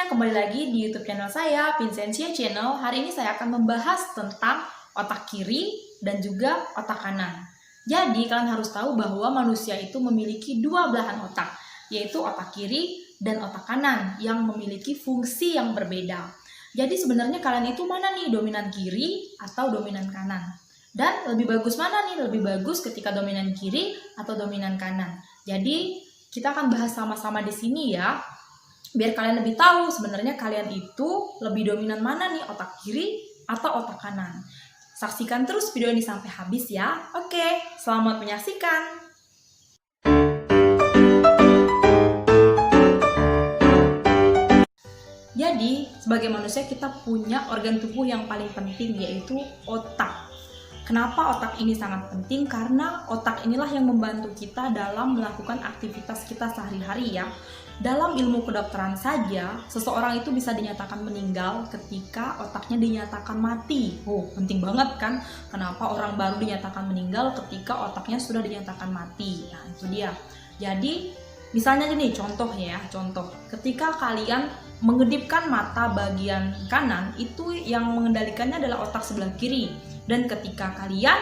kembali lagi di YouTube channel saya, Vincentia Channel. Hari ini saya akan membahas tentang otak kiri dan juga otak kanan. Jadi, kalian harus tahu bahwa manusia itu memiliki dua belahan otak, yaitu otak kiri dan otak kanan yang memiliki fungsi yang berbeda. Jadi, sebenarnya kalian itu mana nih, dominan kiri atau dominan kanan? Dan lebih bagus mana nih? Lebih bagus ketika dominan kiri atau dominan kanan? Jadi, kita akan bahas sama-sama di sini ya. Biar kalian lebih tahu sebenarnya kalian itu lebih dominan mana nih, otak kiri atau otak kanan. Saksikan terus video ini sampai habis ya. Oke, selamat menyaksikan. Jadi, sebagai manusia kita punya organ tubuh yang paling penting, yaitu otak. Kenapa otak ini sangat penting? Karena otak inilah yang membantu kita dalam melakukan aktivitas kita sehari-hari ya. Dalam ilmu kedokteran saja, seseorang itu bisa dinyatakan meninggal ketika otaknya dinyatakan mati. Oh, penting banget kan? Kenapa orang baru dinyatakan meninggal ketika otaknya sudah dinyatakan mati? Nah, itu dia. Jadi, misalnya gini, contoh. Ketika kalian mengedipkan mata bagian kanan, itu yang mengendalikannya adalah otak sebelah kiri. Dan ketika kalian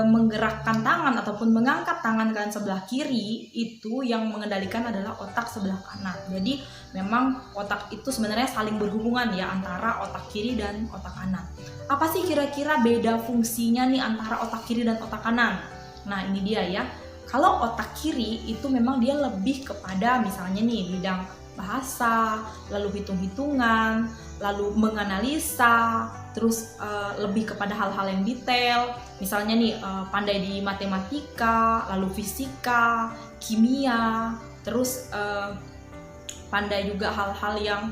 menggerakkan tangan ataupun mengangkat tangan kalian sebelah kiri, itu yang mengendalikan adalah otak sebelah kanan. Jadi memang otak itu sebenarnya saling berhubungan ya, antara otak kiri dan otak kanan. Apa sih kira-kira beda fungsinya nih antara otak kiri dan otak kanan? Nah, ini dia ya. Kalau otak kiri itu memang dia lebih kepada misalnya nih bidang bahasa, lalu hitung-hitungan, lalu menganalisa, terus lebih kepada hal-hal yang detail. Misalnya nih pandai di matematika, lalu fisika, kimia, terus pandai juga hal-hal yang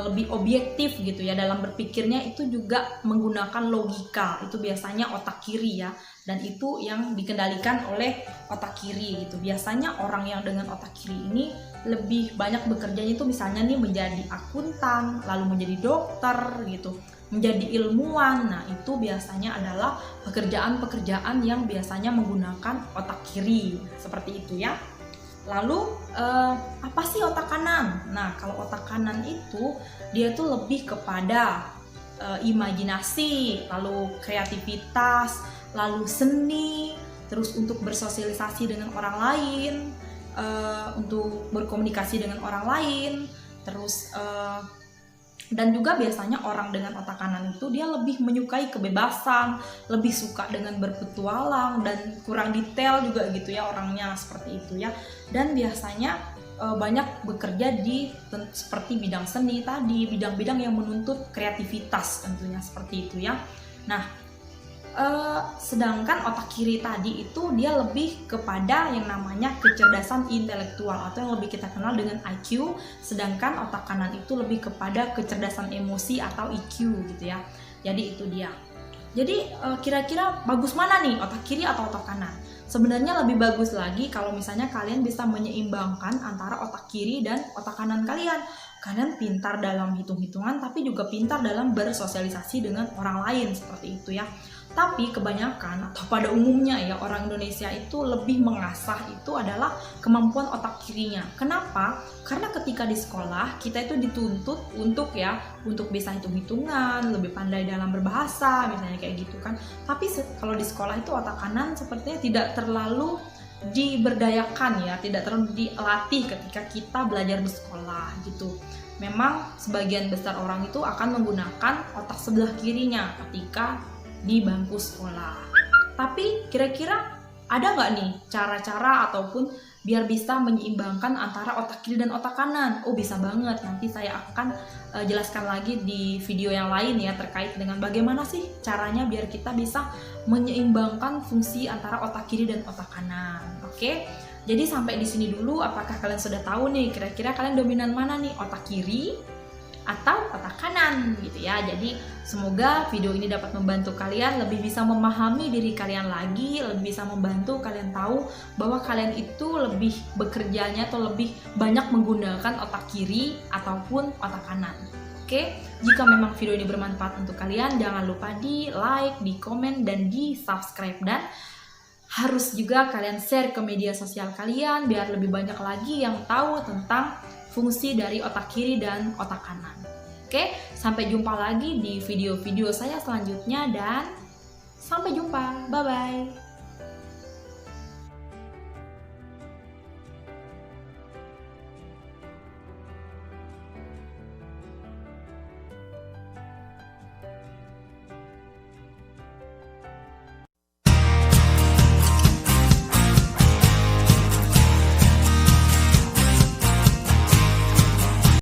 lebih objektif gitu ya, dalam berpikirnya itu juga menggunakan logika. Itu biasanya otak kiri ya, dan itu yang dikendalikan oleh otak kiri gitu. Biasanya orang yang dengan otak kiri ini lebih banyak bekerjanya itu misalnya nih menjadi akuntan, lalu menjadi dokter gitu, menjadi ilmuwan. Nah, itu biasanya adalah pekerjaan-pekerjaan yang biasanya menggunakan otak kiri, seperti itu ya. Lalu apa sih otak kanan? Nah, kalau otak kanan itu dia tuh lebih kepada imajinasi, lalu kreativitas, lalu seni, terus untuk bersosialisasi dengan orang lain, untuk berkomunikasi dengan orang lain, terus dan juga biasanya orang dengan otak kanan itu dia lebih menyukai kebebasan, lebih suka dengan berpetualang dan kurang detail juga gitu ya orangnya, seperti itu ya. Dan biasanya banyak bekerja di seperti bidang seni tadi, bidang-bidang yang menuntut kreativitas tentunya, seperti itu ya. Nah, sedangkan otak kiri tadi itu dia lebih kepada yang namanya kecerdasan intelektual atau yang lebih kita kenal dengan IQ, sedangkan otak kanan itu lebih kepada kecerdasan emosi atau EQ gitu ya. Jadi itu dia. Jadi kira-kira bagus mana nih, otak kiri atau otak kanan? Sebenarnya lebih bagus lagi kalau misalnya kalian bisa menyeimbangkan antara otak kiri dan otak kanan kalian. Kalian pintar dalam hitung-hitungan tapi juga pintar dalam bersosialisasi dengan orang lain, seperti itu ya. Tapi kebanyakan atau pada umumnya ya, orang Indonesia itu lebih mengasah itu adalah kemampuan otak kirinya. Kenapa? Karena ketika di sekolah kita itu dituntut untuk bisa hitung-hitungan, lebih pandai dalam berbahasa misalnya kayak gitu kan. Tapi kalau di sekolah itu otak kanan sepertinya tidak terlalu diberdayakan ya, tidak terlalu dilatih ketika kita belajar di sekolah gitu. Memang sebagian besar orang itu akan menggunakan otak sebelah kirinya ketika di bangku sekolah. Tapi kira-kira ada nggak nih cara-cara ataupun biar bisa menyeimbangkan antara otak kiri dan otak kanan? Oh, bisa banget. Nanti saya akan jelaskan lagi di video yang lain ya, terkait dengan bagaimana sih caranya biar kita bisa menyeimbangkan fungsi antara otak kiri dan otak kanan. Oke? Jadi sampai di sini dulu. Apakah kalian sudah tahu nih kira-kira kalian dominan mana nih, otak kiri atau otak kanan gitu ya. Jadi semoga video ini dapat membantu kalian lebih bisa memahami diri kalian lagi, lebih bisa membantu kalian tahu bahwa kalian itu lebih bekerjanya atau lebih banyak menggunakan otak kiri ataupun otak kanan. Oke, jika memang video ini bermanfaat untuk kalian, jangan lupa di like, di komen, dan di subscribe. Dan harus juga kalian share ke media sosial kalian biar lebih banyak lagi yang tahu tentang fungsi dari otak kiri dan otak kanan. Oke, sampai jumpa lagi di video-video saya selanjutnya dan sampai jumpa. Bye-bye.